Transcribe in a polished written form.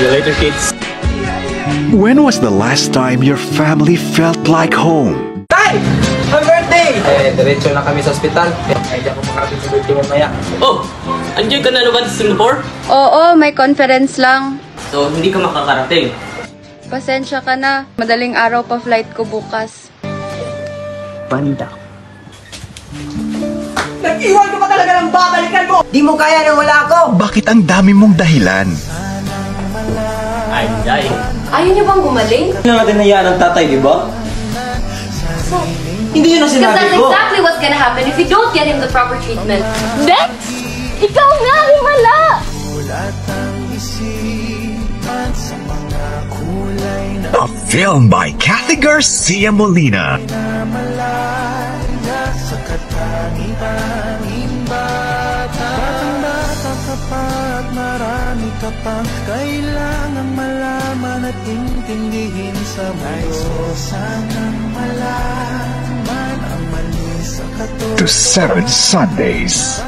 See you later, kids. When was the last time your family felt like home? Tay! Happy birthday! Diretso na kami sa ospital. Ay, di ako makarating sa birthday mamaya. Oh! Andiyan ka na naman sa Singapore? Oo, may conference lang. So, hindi ka makakarating? Pasensya ka na. Madaling araw pa flight ko bukas. Banda. Nag-iwan ko pa talaga ng babalikan mo! Di mo kaya nang wala ako! Bakit ang dami mong dahilan? I'm dying. Ayaw niyo bang gumaling? Hindi natin hayaan ng tatay, di ba? Hindi yun ang Because sinabi that's ko! exactly what's gonna happen if you don't get him the proper treatment. Dex! Ikaw nga, himala! A film by Kathy Garcia Molina. Marami ka pang kailangang malaman at intindihin sa mundo. Sanang malaman ang mali sa To 7 Sundays.